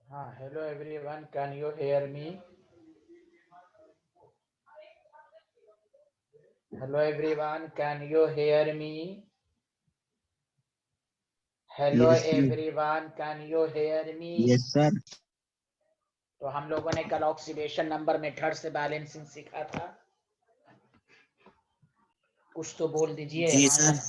Hello everyone, can you hear me? Hello everyone, can you hear me? Hello Yes, sir. everyone, can you hear me? Yes, sir. तो हम लोगों ने कल oxidation number method से balancing सीखा था। कुछ तो बोल दीजिए। जी हाँ या सर। ना?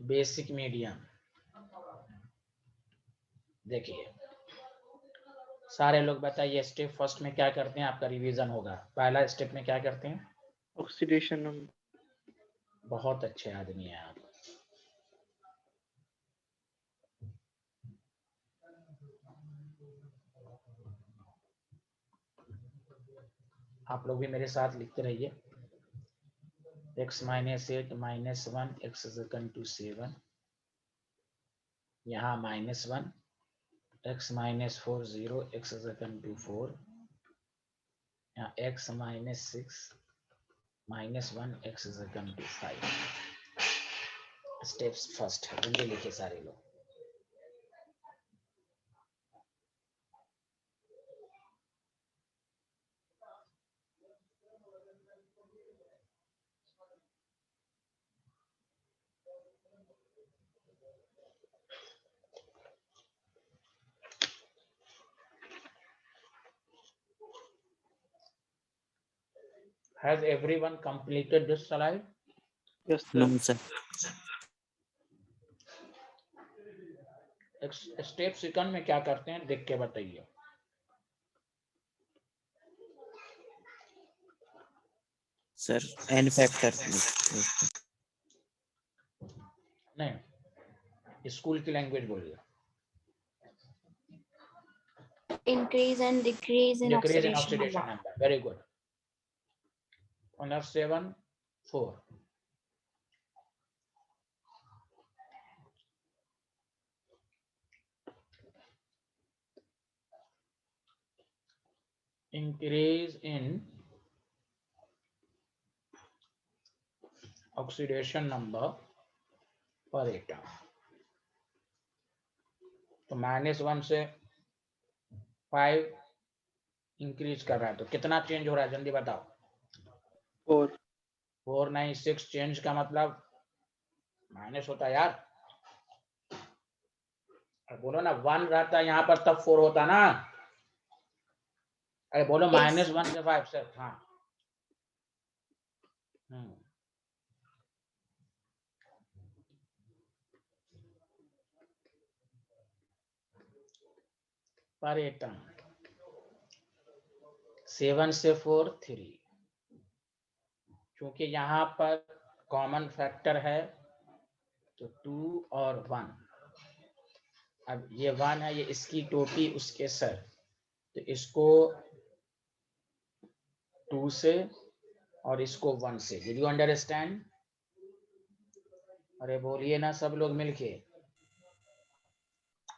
Basic medium. देखिए सारे लोग बताइए, स्टेप फर्स्ट में क्या करते हैं? आपका रिवीजन होगा। पहला स्टेप में क्या करते हैं? Oxidation number. बहुत अच्छे आदमी हैं आप। आप लोग भी मेरे साथ लिखते रहिए। x minus 8 minus 1 x is equal to 7, यहाँ -1 x minus 4 0 x is equal to 4, यहाँ x minus 6 minus 1 x is equal to 5। Steps first है, जल्दी लिखिए सारे लोग। Has everyone completed this slide? Yes No, sir. sir. Step second में क्या करते हैं देख के बताइए। Sir, n factor. नहीं, स्कूल की लैंग्वेज बोलिए। Increase and decrease in Decrease in oxidation oxidation number. number. Very good. On F7 4. Increase in oxidation number per atom. तो -1 से 5 इंक्रीज कर रहा है, तो कितना चेंज हो रहा है जल्दी बताओ। 4 4 नहीं 6 चेंज का मतलब माइनस होता है यार। बोलो ना 1 रहता है यहाँ पर तब 4 होता ना। अरे बोलो Yes. -1 से 5 से। हाँ पर एटम 7 से 4 3, क्योंकि यहाँ पर कॉमन फैक्टर है तो 2 और 1। अब ये 1 है, ये इसकी टोपी उसके सर, तो इसको 2 से और इसको 1 से। Did you understand? अरे बोलिए ना सब लोग मिलके।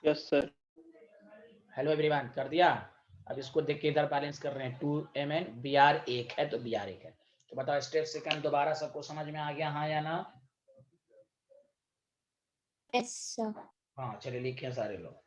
Yes sir. हेलो एवरीवन, कर दिया? अब इसको देख के इधर बैलेंस कर रहे हैं। 2mn Br 1 है तो Br 1 है। तो बताओ स्टेप सेकंड दोबारा सबको समझ में आ गया, हाँ या ना? Yes, sir. हाँ चलिए लिखे सारे लोग।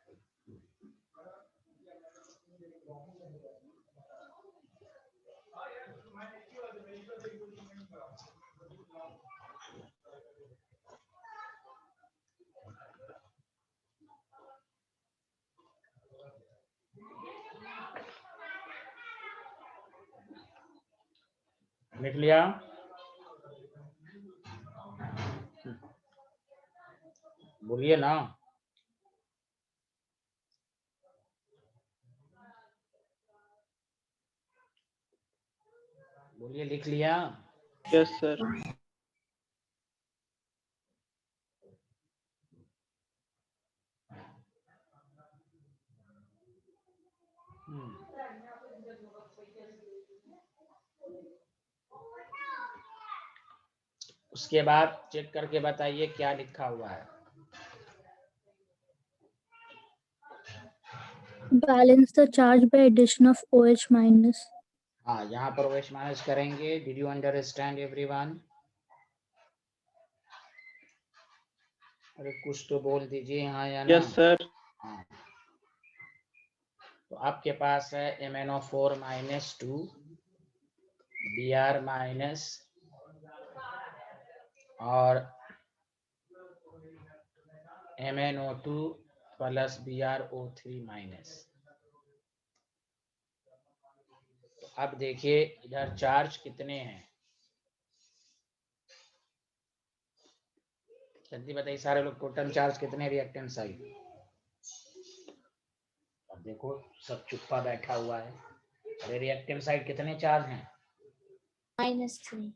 लिख लिया? बोलिए ना। बोलिए, लिख लिया? Yes, sir. उसके बाद चेक करके बताइए क्या लिखा हुआ है। Balance the charge by addition of OH minus. हाँ, यहाँ पर OH माइनस करेंगे। Did you understand everyone? अरे कुछ तो बोल दीजिए हाँ या ना। Yes, sir. हाँ, तो आपके पास है MnO4 माइनस 2 Br माइनस और MnO2 प्लस BrO3 माइनस। तो अब देखिए इधर चार्ज कितने हैं, जल्दी बताइए सारे लोग, टोटल चार्ज कितने रिएक्टेंट साइड? अब देखो सब चुप्पा बैठा हुआ है। अरे रिएक्टेंट साइड कितने चार्ज हैं? -3.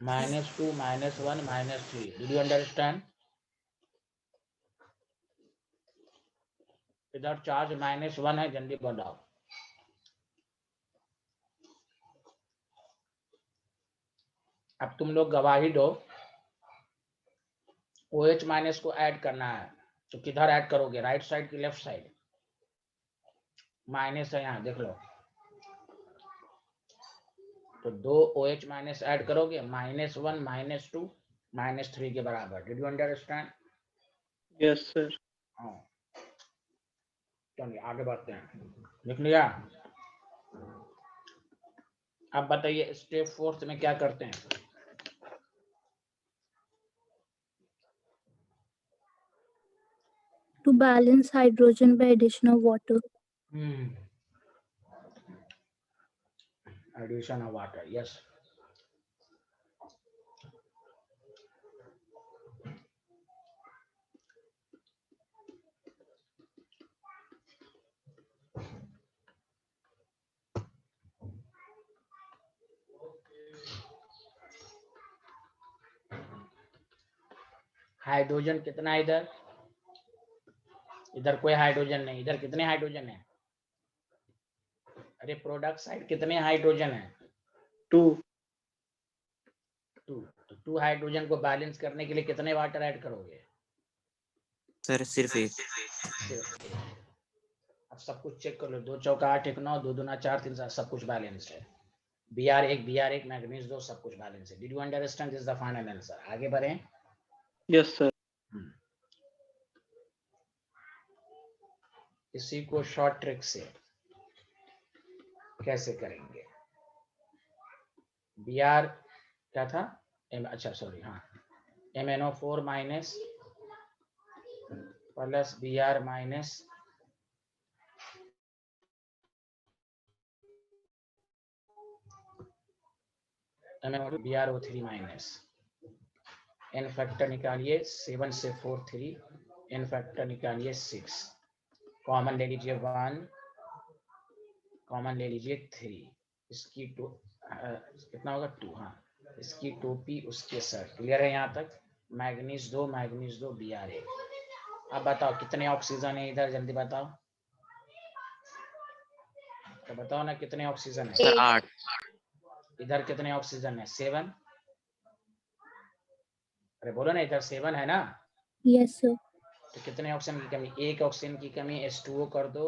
-2, -1, -3। Did you understand? इधर चार्ज -1 है, जल्दी बताओ। अब तुम लोग गवाही दो। OH माइनस को ऐड करना है तो किधर ऐड करोगे, राइट साइड की लेफ्ट साइड? माइनस है यहाँ देख लो, तो 2 OH माइनस ऐड करोगे, -1, -2, -3 के बराबर। Did you understand? Yes, sir. हाँ, चलिए आगे बढ़ते हैं। लिख लिया? अब बताइए स्टेप 4 में क्या करते हैं। To balance hydrogen by addition of water. Addition of water, yes. Hydrogen कितना है इधर? इधर कोई हाइड्रोजन नहीं। इधर कितने हाइड्रोजन है? अरे प्रोडक्ट साइड कितने हाइड्रोजन है? 2. 2। तो 2 हाइड्रोजन को बैलेंस करने के लिए कितने वाटर ऐड करोगे? सर सिर्फ एक। सिर्फ एक। अब सब कुछ चेक कर लो। 2 चौका 8, 1 9, 2 दूना 4, 3 7, सब कुछ बैलेंस्ड है। Br1 मैग्नीज 2 सब कुछ बैलेंस है। Did you understand? This is the final answer. आगे बढ़ें। Yes, sir. इसी को शॉर्ट ट्रिक से कैसे करेंगे? Br क्या था? अच्छा सॉरी, हाँ, MnO4 minus plus Br minus BrO3 minus. n factor निकालिए, 7 से 4 3, n फैक्टर निकालिए 6, कॉमन ले लीजिए 1, कॉमन ले लीजिए 3, इसकी कितना होगा 2, हाँ, इसकी टोपी उसके सर। क्लियर है यहाँ तक? Manganese 2 Br1। अब बताओ कितने ऑक्सीजन है इधर, जल्दी बताओ। तो बताओ ना कितने ऑक्सीजन है? सर 8। इधर कितने ऑक्सीजन है? 7। अरे बोलो ना, इधर 7 है ना? Yes, sir. तो कितने ऑक्सीजन की कमी? एक ऑक्सीजन की कमी, H2O कर दो,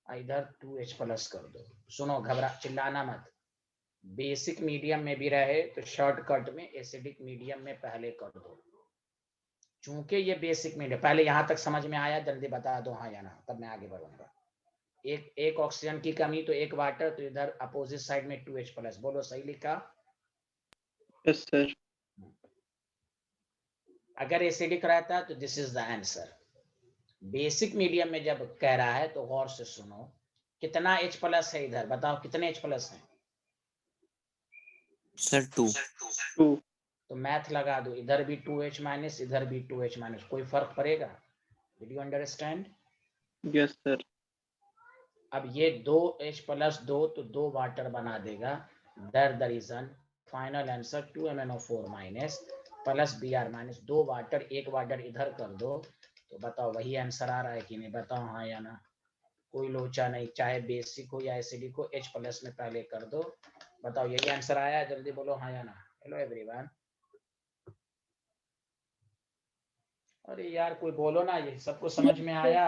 इधर 2H प्लस कर दो। सुनो, घबरा चिल्लाना मत। बेसिक मीडियम में भी रहे तो शॉर्टकट में एसिडिक मीडियम में पहले कर दो। चूंकि ये बेसिक मीडियम, पहले यहाँ तक समझ में आया? जल्दी बता दो हाँ या ना, तब मैं आगे बढ़ूंगा। एक ऑक्सीजन की कमी तो एक वाटर, तो इधर अपोजिट साइड में 2H प्लस। बोलो सही लिखा? Yes, sir. अगर एसिडिक रहता तो this is the answer. Basic medium में जब कह रहा है तो गौर से सुनो। कितना H प्लस है इधर? बताओ कितने H प्लस हैं? सर 2। 2. तो मैथ लगा दो, इधर भी 2H माइनस, इधर भी 2H माइनस, कोई फर्क पड़ेगा? Did you understand? Yes, sir. अब ये 2H प्लस 2 तो 2 वाटर बना देगा, that the reason final answer 2MnO4 minus plus Br minus 2 water, 1 water इधर कर दो, तो बताओ वही आंसर आ रहा है कि नहीं? बताओ हाँ या ना, कोई लोचा नहीं, चाहे बेसिक हो या एसिडिक हो, H प्लस में पहले कर दो। बताओ यही आंसर आया है? जल्दी बोलो हाँ या ना। Hello everyone. अरे यार कोई बोलो ना, ये सबको समझ में आया?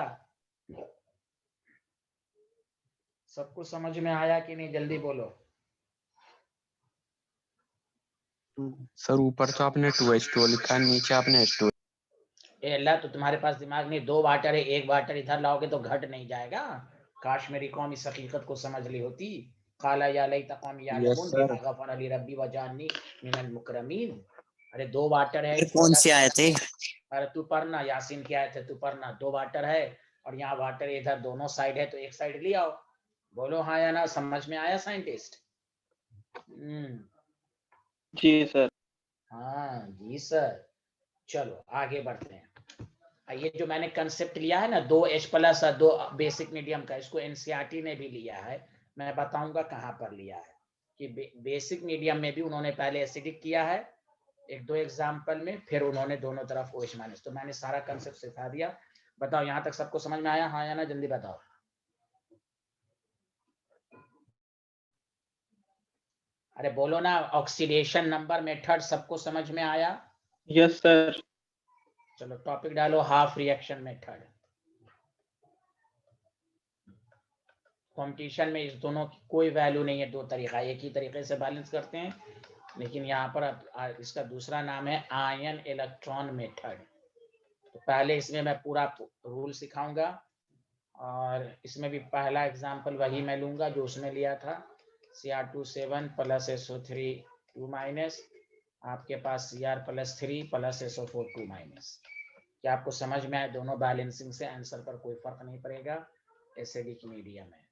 सबको समझ में आया कि नहीं? जल्दी बोलो। सर ऊपर तो आपने 2H2 लिखा है, नीचे आपने H2। ए अल्लाह, तो तुम्हारे पास दिमाग नहीं? 2 वाटर है, 1 वाटर इधर लाओगे तो घट नहीं जाएगा? काश मेरी कौम इस हकीकत को समझ ली होती। काला या लैता कौम यालमून बिमा गफर अली रब्बी वजानी मिनल मुकरमीन। अरे 2 वाटर है, कौन से आए थे? अरे तू पढ़ना, यासीन के आए थे, तू पढ़ना। 2 वाटर है और यहाँ वाटर इधर दोनों साइड है, तो एक साइड ले आओ। बोलो हाँ या ना, समझ में आया साइंटिस्ट? जी सर। हाँ जी सर। चलो आगे बढ़ते हैं। ये जो मैंने कंसेप्ट लिया है ना 2H प्लस 2 बेसिक मीडियम का, इसको एनसीईआरटी ने भी लिया है। मैं बताऊंगा कहाँ पर लिया है। कि बेसिक मीडियम में भी उन्होंने पहले एसिडिक किया है 1-2 एग्जाम्पल में, फिर उन्होंने दोनों तरफ OH माइनस। तो मैंने सारा कंसेप्ट सिखा दिया। बताओ यहाँ तक सबको समझ में आया हाँ या ना? जल्दी बताओ। अरे बोलो ना, ऑक्सीडेशन नंबर मेथड सबको समझ में आया? Yes sir. चलो टॉपिक डालो, हाफ रिएक्शन मेथड। कंपटीशन में इस दोनों की कोई वैल्यू नहीं है, 2 तरीका, एक ही तरीके से बैलेंस करते हैं, लेकिन यहाँ पर इसका दूसरा नाम है आयन इलेक्ट्रॉन मेथड। तो पहले इसमें मैं पूरा रूल सिखाऊंगा, और इसमें भी पहला एग्जांपल वही मैं लूंगा जो उसने लिया था, Cr2 7 प्लस SO3 2 माइनस, आपके पास Cr plus 3 plus SO4 2 minus. क्या आपको समझ में आए? दोनों बैलेंसिंग से आंसर पर कोई फर्क नहीं पड़ेगा एसिडिक मीडियम में।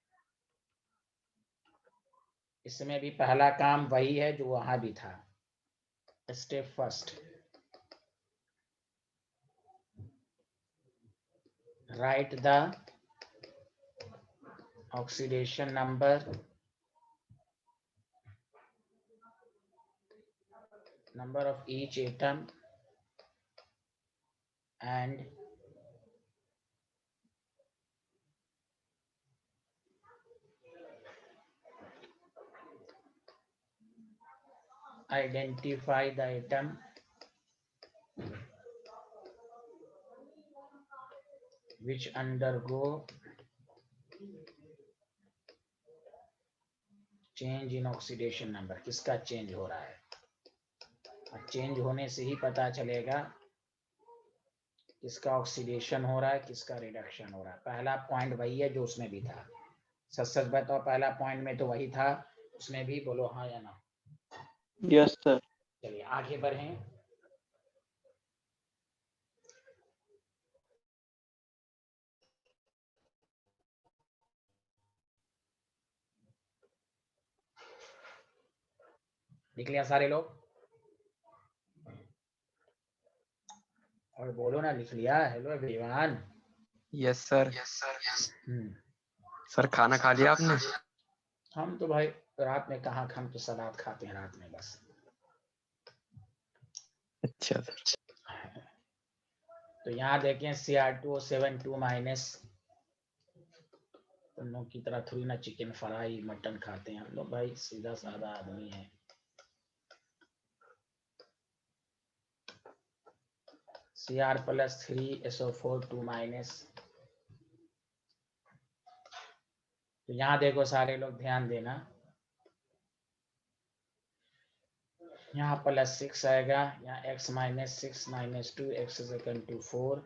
इसमें भी पहला काम वही है जो वहां भी था। Step first, right the oxidation number of each atom and identify the atom which undergo change in oxidation number। किसका चेंज हो रहा है? चेंज होने से ही पता चलेगा किसका ऑक्सीडेशन हो रहा है, किसका रिडक्शन हो रहा है। पहला पॉइंट वही है जो उसमें भी था। सच सच बताओ, पहला पॉइंट में तो वही था, उसमें भी? बोलो हाँ या ना। Yes sir. चलिए आगे बढ़ें। लिख लिया सारे लोग? और बोलो ना, लिख लिया? Hello everyone. Yes sir. Sir खाना खा लिया आपने? हम तो भाई रात में कहाँ, हम तो सलाद खाते हैं रात में बस। अच्छा सर। तो यहाँ देखें Cr2O7 2 माइनस, तुम लोग की तरह थोड़ी ना चिकन फ्राई मटन खाते हैं हम लोग, भाई सीधा साधा आदमी है। Cr plus 3 SO4 2 minus. तो यहाँ देखो सारे लोग ध्यान देना, यहाँ प्लस 6 आएगा, यहाँ x minus 6 minus 2 x is equal to 4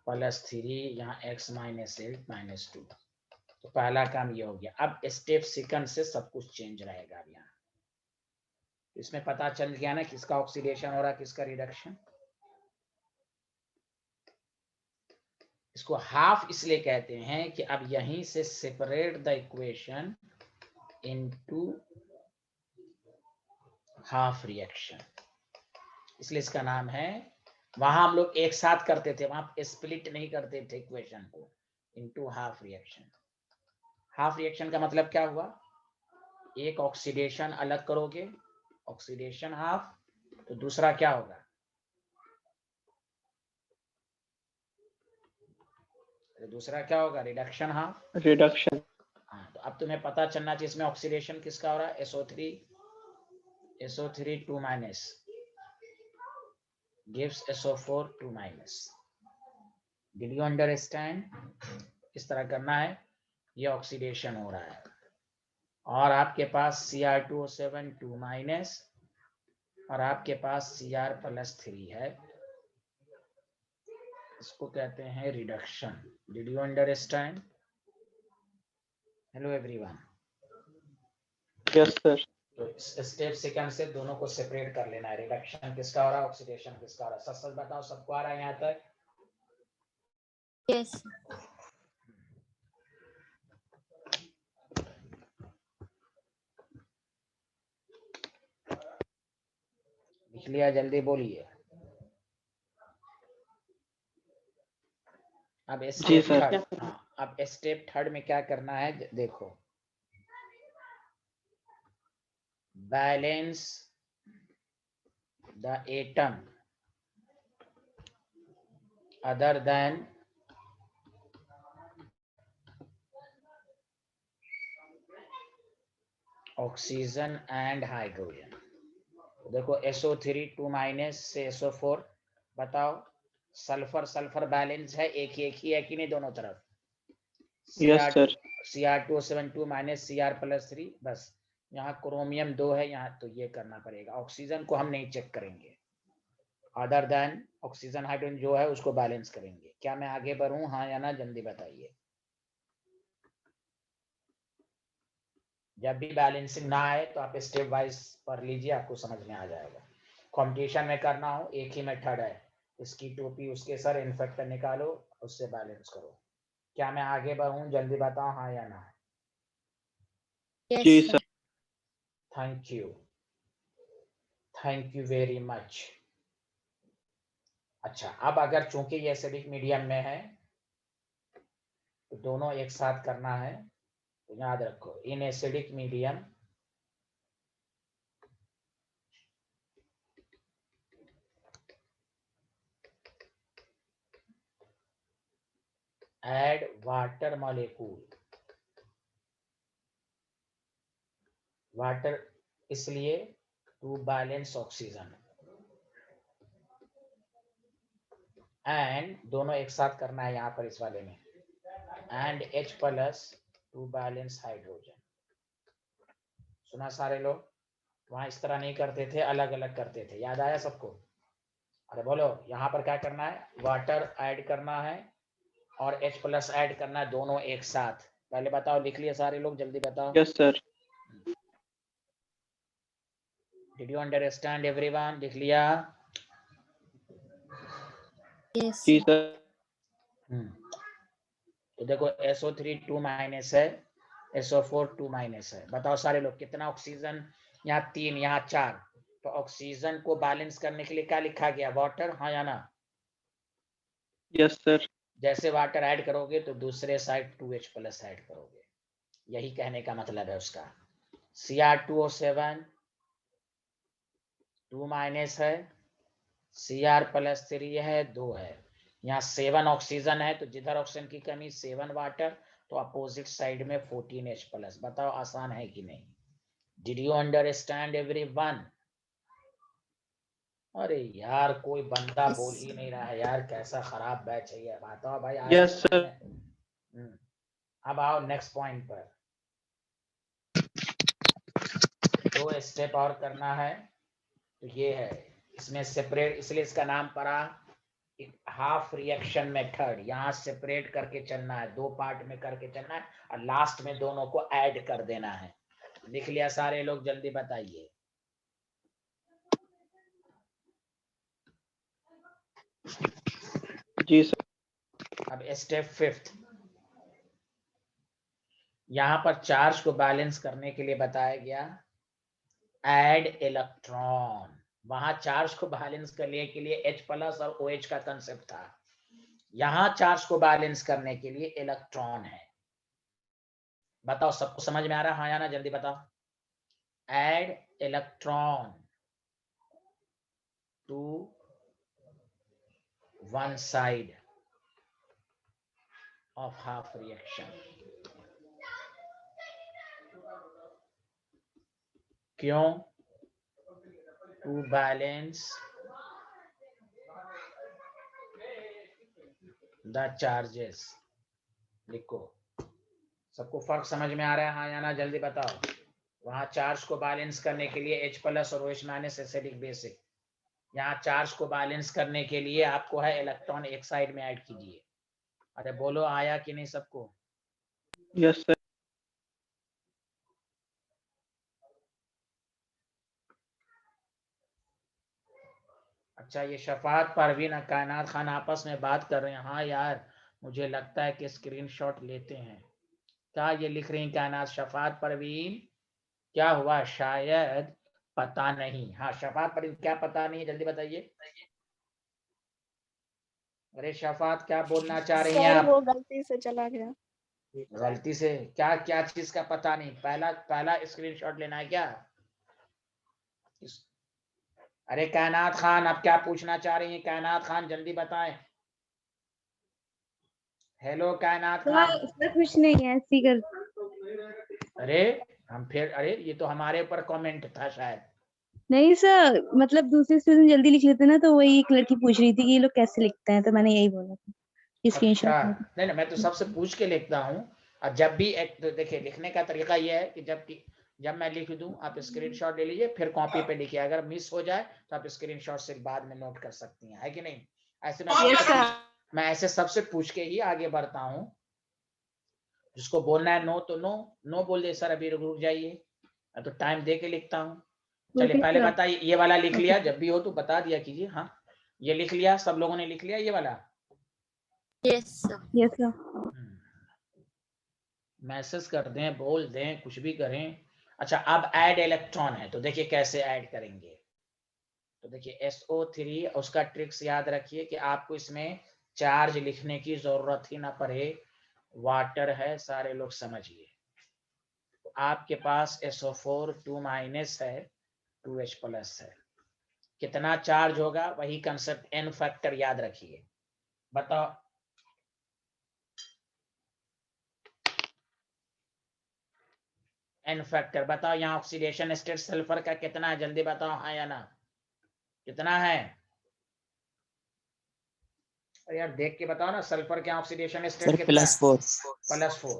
plus 3, यहाँ x माइनस 8 माइनस 2। तो पहला काम ये हो गया। अब स्टेप सेकंड से सब कुछ चेंज रहेगा। अब यहाँ इसमें पता चल गया ना किसका ऑक्सीडेशन हो रहा है, किसका रिडक्शन। इसको हाफ इसलिए कहते हैं कि अब यहीं से separate the equation into half reaction. इसलिए इसका नाम है, वहां हम लोग एक साथ करते थे, वहां स्प्लिट नहीं करते थे इक्वेशन को into half reaction. Half reaction का मतलब क्या हुआ, एक ऑक्सीडेशन अलग करोगे, ऑक्सीडेशन हाफ, तो दूसरा क्या होगा, तो दूसरा क्या होगा, रिडक्शन हाफ। रिडक्शन। हाँ, तो अब तुम्हें पता चलना चाहिए इसमें ऑक्सीडेशन किसका हो रहा है, SO3 2 minus gives SO4 2 minus. Did you understand, इस तरह करना है, ये ऑक्सीडेशन हो रहा है, और आपके पास Cr2O7 2 माइनस और आपके पास Cr+3 है, इसको कहते हैं reduction. Did you understand? Hello everyone. Yes sir. तो स्टेप सेकंड से दोनों को सेपरेट कर लेना है, रिडक्शन किसका हो रहा है, ऑक्सीडेशन किसका हो रहा है, सच सच बताओ, सबको आ रहा है यहाँ तक? Yes. लिख लिया, जल्दी बोलिए। अब जी स्टेप सर। थर्ड, हाँ, अब स्टेप थर्ड में क्या करना है, देखो, balance the atom other than oxygen and hydrogen. देखो SO3 2 माइनस से SO4, बताओ, सल्फर सल्फर बैलेंस है, एक ही है कि नहीं दोनों तरफ? Yes sir. Cr2O7 2 minus Cr+3, बस यहाँ क्रोमियम 2 है यहाँ, तो ये करना पड़ेगा। ऑक्सीजन को हम नहीं चेक करेंगे, अदर देन ऑक्सीजन हाइड्रोजन जो है उसको बैलेंस करेंगे। क्या मैं आगे बढ़ूं, हाँ या ना, जल्दी बताइए। जब भी बैलेंसिंग ना आए तो आप स्टेप वाइज पढ़ लीजिए, आपको समझ में आ जाएगा। कंपटीशन में करना हो, एक ही मेथड है, इसकी टोपी उसके सर, इन्फेक्टर निकालो, उससे बैलेंस करो। क्या मैं आगे बढ़ूं, जल्दी बताओ, हाँ या ना? Yes, जी sir. Sir. Thank you very much. अच्छा, अब अगर चूंकि ये एसिडिक मीडियम में है तो दोनों एक साथ करना है, तो याद रखो, in acidic medium add water molecule, water इसलिए टू बैलेंस ऑक्सीजन, एंड दोनों एक साथ करना है यहाँ पर इस वाले में, and H+ to balance hydrogen. सुना सारे लोग? वहां इस तरह नहीं करते थे, अलग अलग करते थे, याद आया सबको? अरे बोलो, यहाँ पर क्या करना है, वाटर ऐड करना है और H+ ऐड करना है, दोनों एक साथ। पहले बताओ, लिख लिए सारे लोग, जल्दी बताओ। Yes sir. Did you understand everyone, लिख लिया? Yes, जी sir. सर। तो देखो SO3 2 माइनस है, SO4 2 माइनस है, बताओ सारे लोग कितना ऑक्सीजन, यहाँ 3 यहाँ 4, तो ऑक्सीजन को बैलेंस करने के लिए क्या लिखा गया, वाटर, हाँ या ना? Yes sir. जैसे वाटर ऐड करोगे तो दूसरे साइड 2H+ ऐड करोगे, यही कहने का मतलब है उसका। Cr2O7 2 माइनस है, Cr+3 है 2 है, यहाँ 7 ऑक्सीजन है, तो जिधर ऑक्सीजन की कमी 7 वाटर, तो अपोजिट साइड में 14H+। बताओ आसान है कि नहीं? Did you understand everyone? अरे यार, कोई बंदा Yes. बोल ही नहीं रहा है यार, कैसा खराब बैच है ये, बताओ भाई, आया यस समझ सर। में? अब आओ नेक्स्ट पॉइंट पर, 2 स्टेप और करना है, तो ये है, इसमें सेपरेट, इसलिए इसका नाम पड़ा हाफ रिएक्शन मेथड। यहाँ सेपरेट करके चलना है, 2 पार्ट में करके चलना है, और लास्ट में दोनों को ऐड कर देना है। लिख लिया सारे लोग, जल्दी बताइए। जी सर। अब स्टेप फिफ्थ, यहाँ पर चार्ज को बैलेंस करने के लिए बताया गया, ऐड इलेक्ट्रॉन। वहां चार्ज को बैलेंस करने के लिए H प्लस और OH का कंसेप्ट था, यहां चार्ज को बैलेंस करने के लिए इलेक्ट्रॉन है। बताओ सबको समझ में आ रहा है, हाँ या ना, जल्दी बताओ। Add electron to one side of half reaction. क्यों? To balance the charges. लिखो, सबको फर्क समझ में आ रहा है, हाँ या ना, जल्दी बताओ। वहां चार्ज को बैलेंस करने के लिए H प्लस और OH माइनस एसिडिक बेसिक, यहाँ चार्ज को बैलेंस करने के लिए आपको है इलेक्ट्रॉन एक साइड में ऐड कीजिए। अरे बोलो, आया कि नहीं सबको? Yes sir. अच्छा, ये शफात परवीन और कायनात खान आपस में बात कर रहे हैं। हाँ यार, मुझे लगता है कि स्क्रीनशॉट लेते हैं। क्या ये लिख रही हैं कायनात? शफात परवीन, क्या हुआ? शायद पता नहीं। हाँ शफात परवीन, क्या पता नहीं, जल्दी बताइए। अरे शफात, क्या बोलना चाह रही हैं सर आप? वो गलती से चला गया। गलती से? क्या क्या चीज का पता नहीं? पहला स्क्रीनशॉट लेना है क्या? अरे कायनात खान, आप क्या पूछना चाह रही हैं? कायनात खान जल्दी बताएं। हेलो कायनात खान। सर कुछ नहीं है, ऐसी कर। अरे हम फिर, अरे ये तो हमारे ऊपर कमेंट था शायद। नहीं सर, मतलब दूसरे स्टूडेंट जल्दी लिख लेते ना, तो वही एक लड़की पूछ रही थी कि ये लोग कैसे लिखते हैं, तो मैंने यही बोला था कि अच्छा, स्क्रीनशॉट। नहीं मैं तो सबसे पूछ के लिखता हूँ। और जब भी एक, तो देखिए लिखने का तरीका ये है कि जब मैं लिख दूं आप स्क्रीनशॉट ले लीजिए, फिर कॉपी पे लिखिए। अगर मिस हो जाए तो आप स्क्रीनशॉट से बाद में नोट कर सकती हैं, है कि नहीं? ऐसे मैं ऐसे सबसे पूछ के ही आगे बढ़ता हूँ। जिसको बोलना है नो तो नो, नो बोल दे सर, अभी रुक जाइए, तो टाइम दे के लिखता हूँ। चलिए पहले बताइए, ये वाला लिख लिया? जब भी हो तो बता दिया कीजिए। हाँ ये लिख लिया, सब लोगों ने लिख लिया ये वाला? Yes, sir. Yes sir. Message कर दें, बोल दें, कुछ भी करें। अच्छा, अब ऐड इलेक्ट्रॉन है, तो देखिए कैसे ऐड करेंगे। तो देखिए SO3, उसका ट्रिक्स याद रखिए कि आपको इसमें चार्ज लिखने की जरूरत ही ना पड़े, वाटर है, सारे लोग समझिए। तो आपके पास SO4 2 माइनस है, 2H प्लस है। कितना चार्ज होगा? वही कंसेप्ट, n फैक्टर याद रखिए। बताओ n फैक्टर, बताओ यहाँ ऑक्सीडेशन स्टेट सल्फर का कितना है? जल्दी बताओ हाँ या ना, कितना है? अरे यार देख के बताओ ना, सल्फर के ऑक्सीडेशन स्टेट कितना है? +4।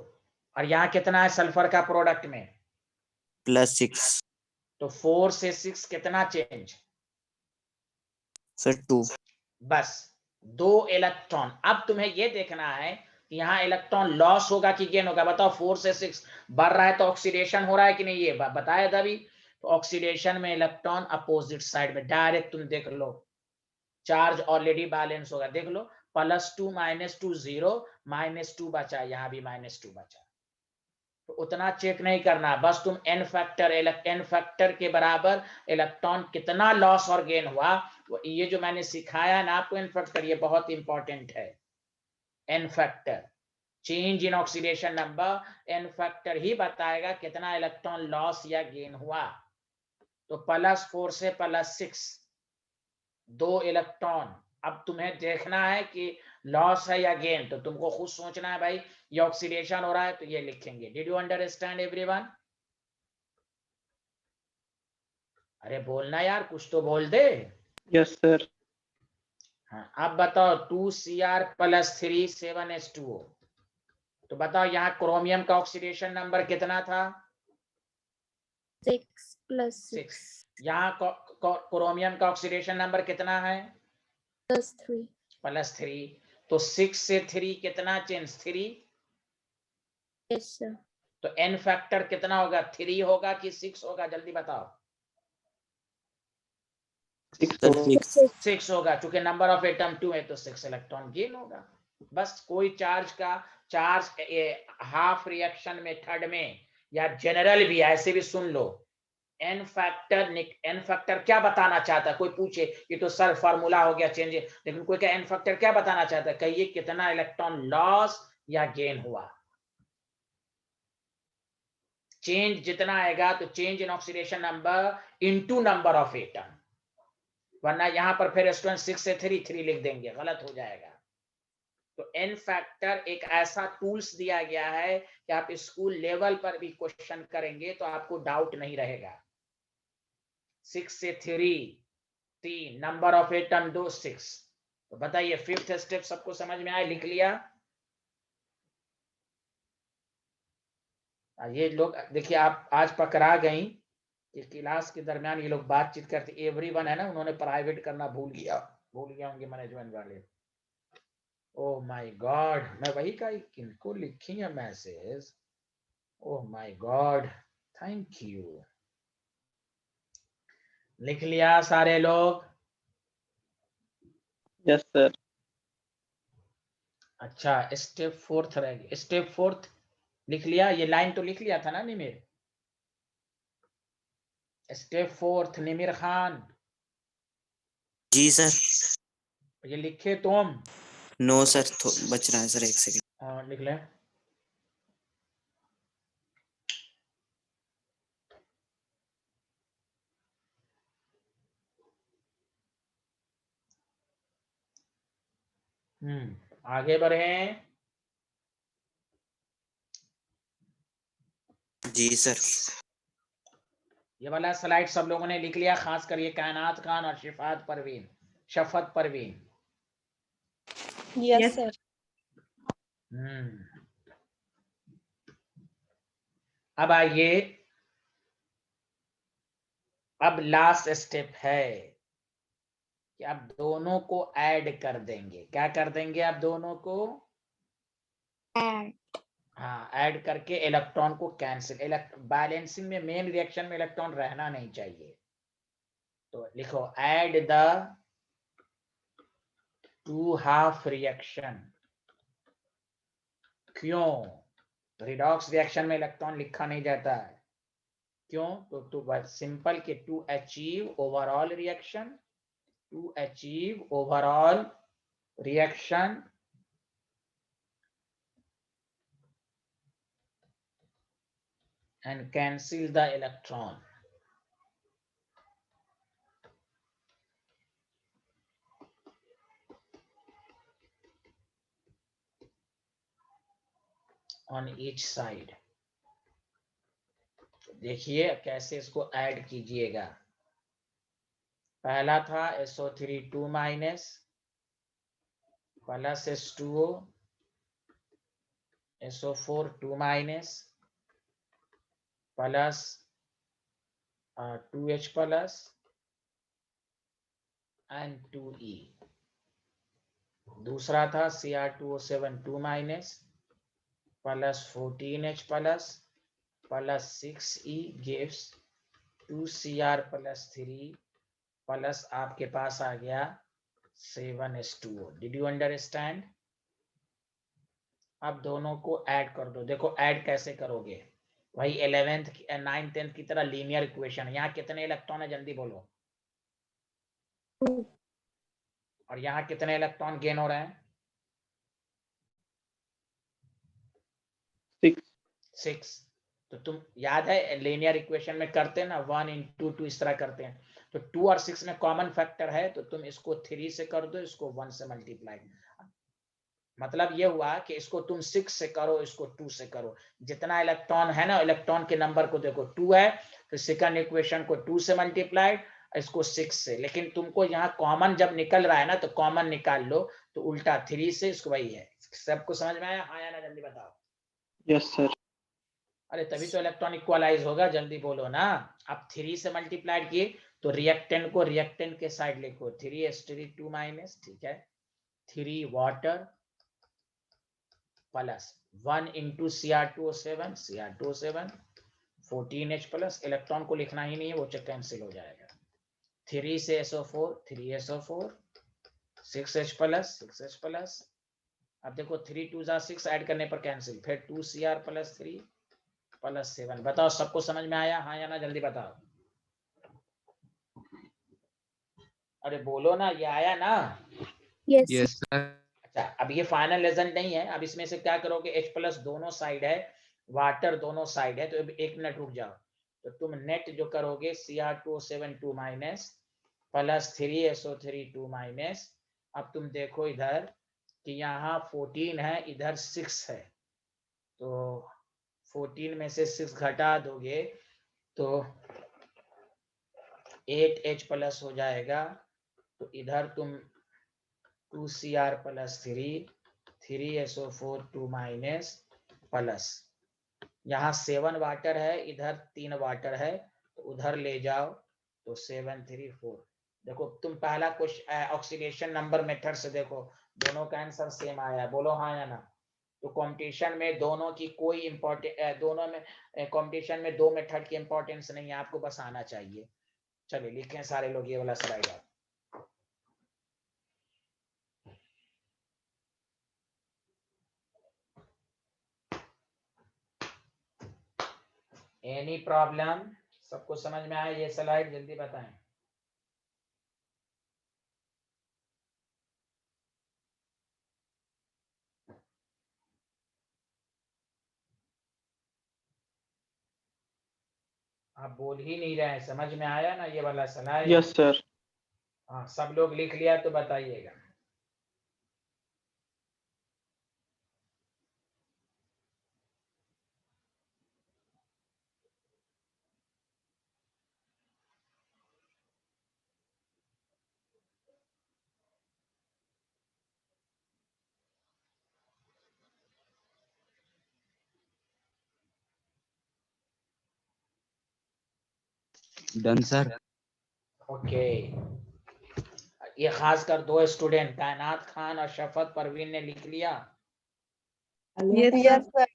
और यहाँ कितना है सल्फर का प्रोडक्ट में? +6। तो 4 से 6 कितना चेंज? सर 2। बस 2 इलेक्ट्रॉन। अब तुम्हें ये देखना है कि यहाँ इलेक्ट्रॉन लॉस होगा कि गेन होगा। बताओ 4 से 6 बढ़ रहा है तो ऑक्सीडेशन हो रहा है कि नहीं, ये बताया था अभी। तो ऑक्सीडेशन में इलेक्ट्रॉन अपोजिट साइड में डायरेक्ट, तुम देख लो चार्ज ऑलरेडी बैलेंस होगा, देख लो +2 -2 0, -2 बचा, यहाँ भी -2 बचा। तो उतना चेक नहीं करना, बस तुम n फैक्टर के बराबर इलेक्ट्रॉन कितना लॉस और गेन हुआ, ये जो मैंने सिखाया ना आपको n फैक्टर, ये बहुत इंपॉर्टेंट है। n factor, change in oxidation number, n factor ही बताएगा कितना इलेक्ट्रॉन लॉस या गेन हुआ। तो +4 से +6, 2 इलेक्ट्रॉन। अब तुम्हें देखना है कि लॉस है या गेन, तो तुमको खुद सोचना है भाई, ये ऑक्सीडेशन हो रहा है तो ये लिखेंगे। Did you understand everyone? अरे बोलना यार, कुछ तो बोल दे। Yes sir. हाँ अब बताओ 2Cr + 3 7H2O। तो बताओ यहाँ क्रोमियम का ऑक्सीडेशन नंबर कितना था? 6 + 6 यहाँ क्रोमियम का ऑक्सीडेशन नंबर कितना है? +3. +3। तो 6 से 3 कितना चेंज? 3। Yes, sir. तो n फैक्टर कितना होगा? 3 होगा कि 6 होगा? जल्दी बताओ। 6 होगा, क्योंकि नंबर ऑफ एटम 2 है तो 6 इलेक्ट्रॉन गेन होगा। बस कोई चार्ज हाफ रिएक्शन मेथड में या जनरल भी ऐसे भी सुन लो, एन फैक्टर क्या बताना चाहता है? कोई पूछे ये तो सर फार्मूला हो गया चेंज, लेकिन कोई क्या एन फैक्टर क्या बताना चाहता है? कहिए कितना इलेक्ट्रॉन लॉस या गेन हुआ। चेंज जितना आएगा तो change in oxidation number into number of atom, वरना यहां पर फिर स्टूडेंट 6 से 3 लिख देंगे, गलत हो जाएगा। तो एन फैक्टर एक ऐसा टूल्स दिया गया है कि आप स्कूल लेवल पर भी क्वेश्चन करेंगे तो आपको डाउट नहीं रहेगा। 6 से 3 नंबर ऑफ एटम 2 6। तो बताइए फिफ्थ स्टेप सबको समझ में आया? लिख लिया? ये लोग देखिए आप आज पकड़ा गई कि क्लास के दरमियान ये लोग बातचीत करते, एवरीवन है ना, उन्होंने प्राइवेट करना भूल गया होंगे मैनेजमेंट वाले। ओह माय गॉड, मैं वही कहा किनको लिखी है message. Oh my God, thank you. लिख लिया सारे लोग? Yes, sir. अच्छा, स्टेप फोर्थ रह गया। स्टेप फोर्थ लिख लिया? ये लाइन तो लिख लिया था ना निमिर? स्टेप फोर्थ निमिर खान, जी सर। ये लिखे तुम? नो सर, बच रहा है सर, 1 सेकंड। हाँ लिख ले। आगे बढ़े। जी सर। ये वाला स्लाइड सब लोगों ने लिख लिया, खास कर ये कायनात खान और शफत परवीन। Yes sir. अब आइए, अब लास्ट स्टेप है कि आप दोनों को ऐड कर देंगे। क्या कर देंगे आप दोनों को? ऐड। हाँ, ऐड करके इलेक्ट्रॉन को कैंसिल। बैलेंसिंग में मेन रिएक्शन में इलेक्ट्रॉन रहना नहीं चाहिए। तो लिखो add the two half reaction. क्यों? रिडॉक्स रिएक्शन में इलेक्ट्रॉन लिखा नहीं जाता है। क्यों? तो बस सिंपल के to achieve overall reaction and cancel the electron. On each side. देखिए कैसे इसको ऐड कीजिएगा। पहला था SO3 2 minus plus H2O, SO4 2 minus plus 2H plus and 2E। दूसरा था Cr2O7 2 minus plus 14H plus 6E gives 2Cr plus 3 plus आपके पास आ गया 7H2O। Did you understand? अब दोनों को ऐड कर दो। देखो ऐड कैसे करोगे, वही 11th 9th 10th की तरह लीनियर इक्वेशन। यहाँ कितने इलेक्ट्रॉन है जल्दी बोलो? और यहाँ कितने इलेक्ट्रॉन गेन हो रहे हैं? 6। तो तुम याद है लीनियर इक्वेशन में करते हैं ना 1 into 2 इस तरह करते हैं। तो 2 और 6 में कॉमन फैक्टर है, तो तुम इसको 3 से कर दो, इसको 1 से मल्टीप्लाई। मतलब ये हुआ कि इसको तुम 6 से करो, इसको 2 से करो। जितना इलेक्ट्रॉन है ना, इलेक्ट्रॉन के नंबर को देखो 2 है, तो सेकंड इक्वेशन को 2 से मल्टीप्लाई, इसको 6 से। लेकिन तुमको यहाँ कॉमन जब निकल रहा है ना, तो कॉमन निकाल लो, तो उल्टा 3 से, इसको वही है। सबको समझ में आया? हाँ या ना, जल्दी बताओ। Yes, sir. अरे तभी तो इलेक्ट्रॉन इक्वलाइज होगा, जल्दी बोलो ना। अब 3 से मल्टीप्लाइड किए तो रिएक्टेंट को रिएक्टेंट के साइड लिखो, 3H3 2 माइनस, ठीक है, 3 water plus 1 into Cr2O7 14H plus. Electron को लिखना ही नहीं है, वो कैंसिल हो जाएगा। 3 से SO4 3SO4 6H प्लस। अब देखो 3 2 6 ऐड करने पर कैंसिल, फिर 2Cr प्लस 3 प्लस 7। बताओ सबको समझ में आया? हाँ या ना, जल्दी बताओ। अरे बोलो ना, ये आया ना? Yes. Yes sir. अच्छा, अब ये फाइनल रिजल्ट नहीं है। अब इसमें से क्या करोगे, H प्लस दोनों साइड है, वाटर दोनों साइड है, तो अब 1 मिनट रुक जाओ। तो तुम नेट जो करोगे Cr2O7 2 minus plus 3SO3 2 minus. अब तुम देखो इधर कि यहाँ 14 है, इधर 6 है, तो 14 में से 6 घटा दोगे तो 8H प्लस हो जाएगा। तो इधर तुम 2Cr plus 3SO4 2 minus plus, यहाँ 7 वाटर है, इधर 3 वाटर है, तो उधर ले जाओ तो 7 3 4। देखो तुम पहला क्वेश्चन ऑक्सीडेशन नंबर मेथड से देखो, दोनों का आंसर सेम आया है, बोलो हाँ या ना? तो कंपटीशन में दोनों की कोई इंपॉर्टेंट, दोनों में कंपटीशन में 2 मेथड की इंपॉर्टेंस नहीं है, आपको बस आना चाहिए। चलिए लिखें सारे लोग ये वाला स्लाइड आप। Any problem? सबको समझ में आया ये स्लाइड? जल्दी बताएं। आप बोल ही नहीं रहे हैं, समझ में आया ना ये वाला स्लाइड? Yes, sir. हाँ, सब लोग लिख लिया तो बताइएगा। Done sir. ओके, ये खासकर 2 स्टूडेंट कायनात खान और शफत परवीन ने लिख लिया। Yes sir.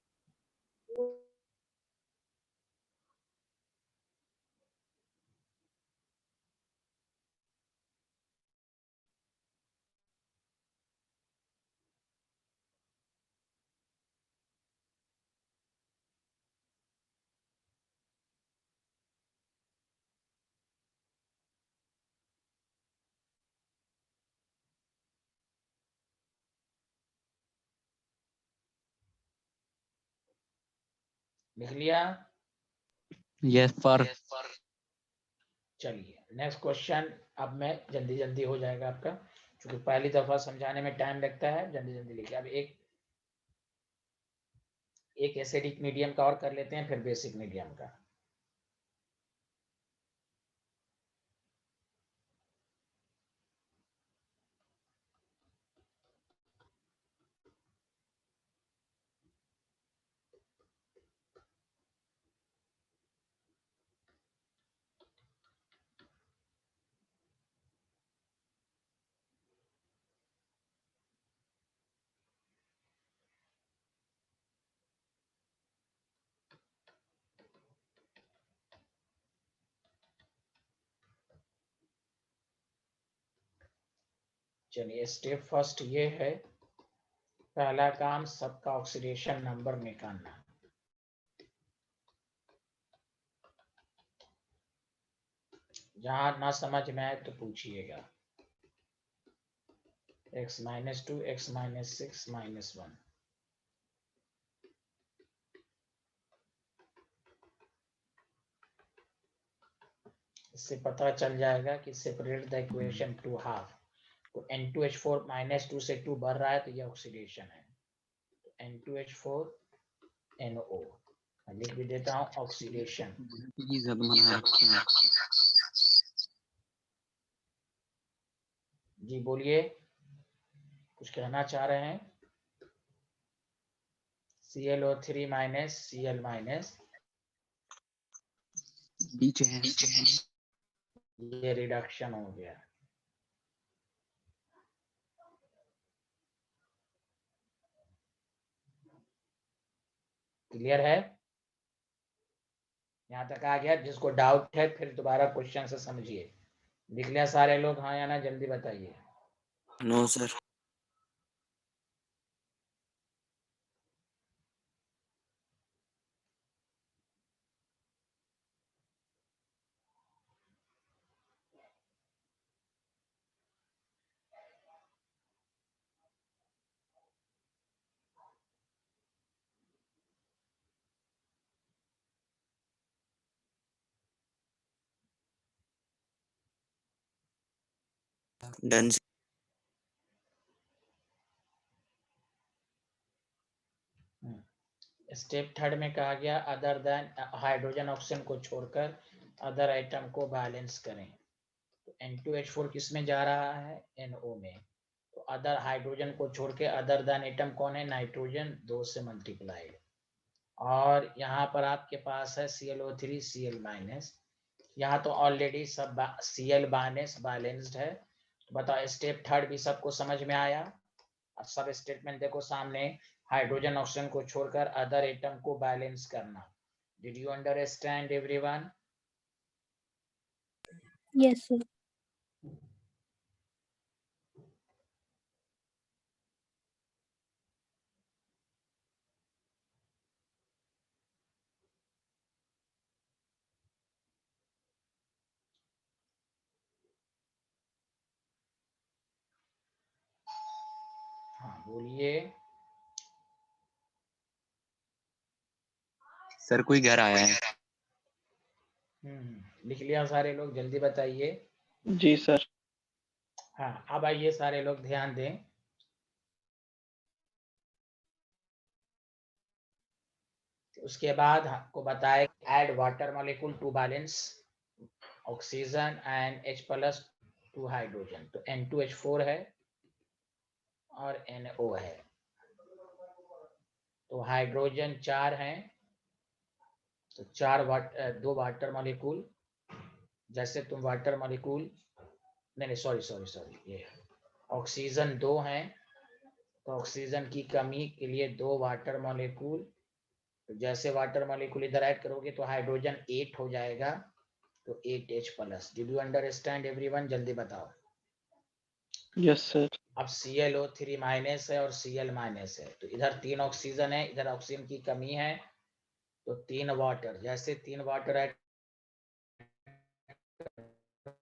लिख लिया? Yes sir. चलिए नेक्स्ट क्वेश्चन। अब मैं जल्दी जल्दी हो जाएगा आपका, क्योंकि पहली दफा समझाने में टाइम लगता है। जल्दी जल्दी लिखिए। अब एक एसिडिक मीडियम का और कर लेते हैं, फिर बेसिक मीडियम का। चलिए स्टेप फर्स्ट ये है, पहला काम सबका ऑक्सीडेशन नंबर निकालना। जहां ना समझ में आए तो पूछिएगा। x-2 x-6 -1। इससे पता चल जाएगा कि separate the equation two half. तो N2H4 -2 से 2 बढ़ रहा है, तो ये ऑक्सीडेशन है। तो N2H4 NO लिख भी देता हूँ ऑक्सीडेशन। जी बोलिए, कुछ कहना चाह रहे हैं? ClO3 माइनस Cl माइनस, बीच है। ये रिडक्शन हो गया। क्लियर है? यहाँ तक आ गया? जिसको डाउट है फिर दोबारा क्वेश्चन से समझिए। लिख लिया सारे लोग हाँ या ना? जल्दी बताइए। No sir. Done. Step third में कहा गया अदर देन हाइड्रोजन ऑक्सीजन को छोड़कर अदर आइटम को बैलेंस करें। तो N2H4 किस में जा रहा है? NO में। तो अदर हाइड्रोजन को छोड़ के अदर देन आइटम कौन है? नाइट्रोजन, 2 से मल्टीप्लाई। और यहाँ पर आपके पास है ClO3 Cl-। यहाँ तो ऑलरेडी सब Cl- बैलेंस्ड है। तो बताओ स्टेप थर्ड भी सबको समझ में आया? अब सब स्टेटमेंट देखो सामने, हाइड्रोजन ऑक्सीजन को छोड़कर अदर एटम को बैलेंस करना। Did you understand everyone? Yes, sir. हाँ बोलिए। सर कोई घर आया है। लिख लिया सारे लोग? जल्दी बताइए। जी सर। हाँ अब आइए सारे लोग ध्यान दें। उसके बाद आपको बताए add water molecule to balance oxygen and H+ to hydrogen. तो N2H4 है और NO है। तो हाइड्रोजन 4 हैं, तो 2 वाटर मॉलिक्यूल। जैसे तुम वाटर मॉलिक्यूल नहीं सॉरी ये ऑक्सीजन 2 हैं, तो ऑक्सीजन की कमी के लिए 2 वाटर मॉलिक्यूल। तो जैसे वाटर मॉलिक्यूल इधर ऐड करोगे तो हाइड्रोजन 8 हो जाएगा, तो 8H+। Did you understand everyone? जल्दी बताओ। Yes sir. अब ClO3- है और Cl- है, तो इधर 3 ऑक्सीजन है, इधर ऑक्सीजन की कमी है, तो 3 वाटर। जैसे 3 वाटर ऐड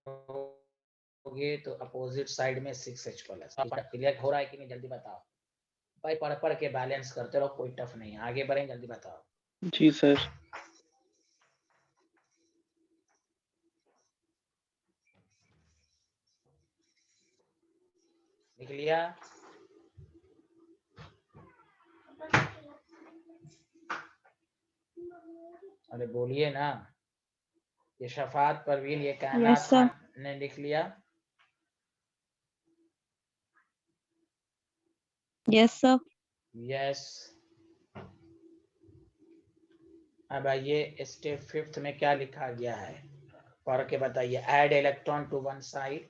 करोगे तो अपोजिट साइड में 6H+। क्लियर हो रहा है कि नहीं? जल्दी बताओ भाई, पढ़ के बैलेंस करते रहो, कोई टफ नहीं है। आगे बढ़ें, जल्दी बताओ। जी सर। लिख लिया? अरे बोलिए ना। ये शफात, परवीन, ये कायनात Yes, sir. खान ने लिख लिया? Yes, sir. यस। अब आइए स्टेप फिफ्थ में क्या लिखा गया है, पढ़ के बताइए। Add electron to one side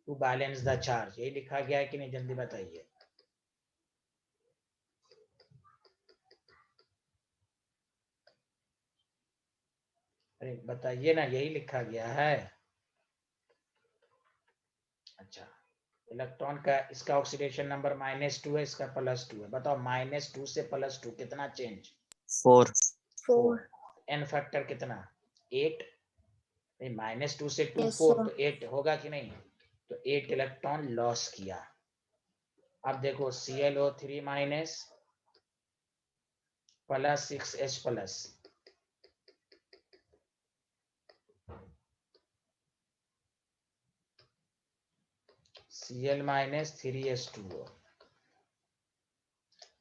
to balance the charge. यही लिखा गया है कि नहीं? जल्दी बताइए। अरे बताइए ना, यही लिखा गया है। अच्छा, इलेक्ट्रॉन का इसका ऑक्सीडेशन नंबर -2 है, इसका +2 है। बताओ -2 से +2 कितना चेंज? 4। 4. एन फैक्टर कितना? 8। नहीं, -2 से 2 Yes, 4, sir. तो 8 होगा कि नहीं? तो 8 इलेक्ट्रॉन लॉस किया। अब देखो ClO3- plus 6H+। Cl- 3H2O।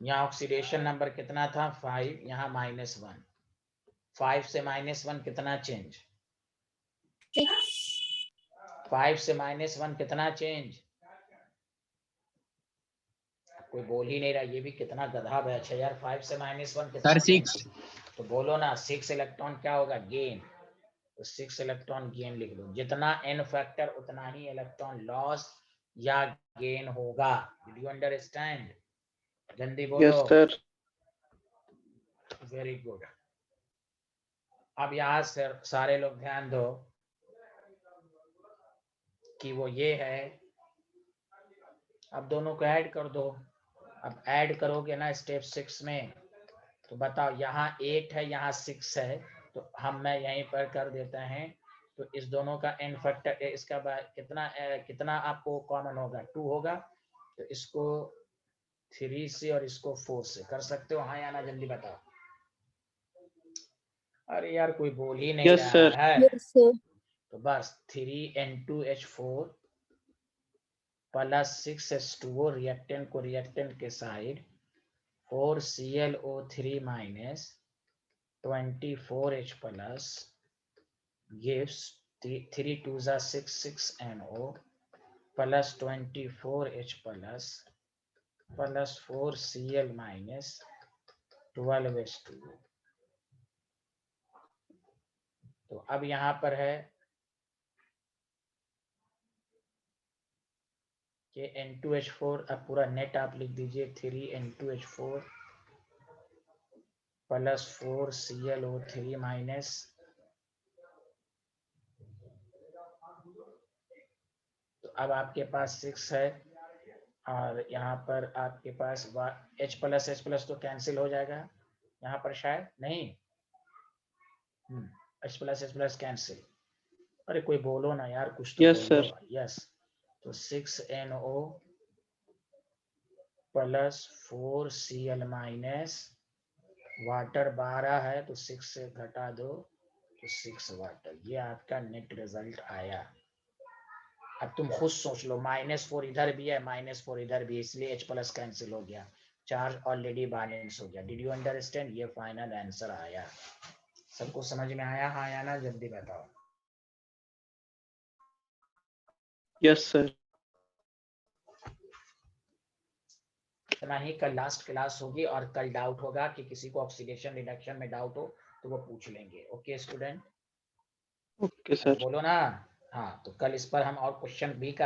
यहाँ ऑक्सीडेशन नंबर कितना था? 5, यहाँ -1। 5 से -1 कितना चेंज? 5 से -1 कितना चेंज? कोई बोल ही नहीं रहा, ये भी कितना गधा बैच है यार। 5 से -1 कितना सर चेंज? 6। तो बोलो ना, 6 इलेक्ट्रॉन क्या होगा? गेन। तो 6 इलेक्ट्रॉन गेन लिख लो। जितना एन फैक्टर उतना ही इलेक्ट्रॉन लॉस या गेन होगा। Did you understand? जल्दी बोलो। Yes sir. Very good. अब यहाँ से सारे लोग ध्यान दो कि वो ये है। अब दोनों को ऐड कर दो। अब ऐड करोगे ना स्टेप 6 में, तो बताओ यहाँ 8 है, यहाँ 6 है, तो मैं यहीं पर कर देते हैं। तो इस दोनों का एन फैक्टर इसका कितना आपको कॉमन होगा? 2 होगा। तो इसको 3 से और इसको 4 से कर सकते हो। हाँ या ना? जल्दी बताओ। अरे यार कोई बोल ही नहीं यस रहा सर। है। Yes, sir. तो बस 3N2H4 प्लस 6H2O रिएक्टेंट को रिएक्टेंट के side 4ClO3 minus 24H plus gives 3 2s are 6 6NO plus 24H plus 4Cl minus 12H2O। तो अब यहाँ पर है कि N2H4, अब पूरा नेट आप लिख दीजिए 3N2H4 प्लस 4ClO3 माइनस तो अब आपके पास 6 है और यहाँ पर आपके पास H प्लस तो कैंसिल हो जाएगा यहाँ पर शायद नहीं। H plus cancel. अरे कोई बोलो ना यार, कुछ तो Yes, बोलो। sir. यस, तो 6NO plus 4Cl minus water 12 है तो 6 से घटा दो तो 6 वाटर। ये आपका नेट रिजल्ट आया। अब तुम खुद सोच लो, -4 इधर भी है, -4 इधर भी, इसलिए H प्लस कैंसिल हो गया, चार्ज ऑलरेडी बैलेंस हो गया। Did you understand? ये फाइनल आंसर आया। सबको समझ में आया? हाँ या ना, जल्दी बताओ। Yes, sir. इतना ही। कल लास्ट क्लास होगी और कल डाउट होगा कि किसी को ऑक्सीडेशन रिडक्शन में डाउट हो तो वो पूछ लेंगे। Okay student? Okay, sir. बोलो ना। हाँ, तो कल इस पर हम और क्वेश्चन भी कर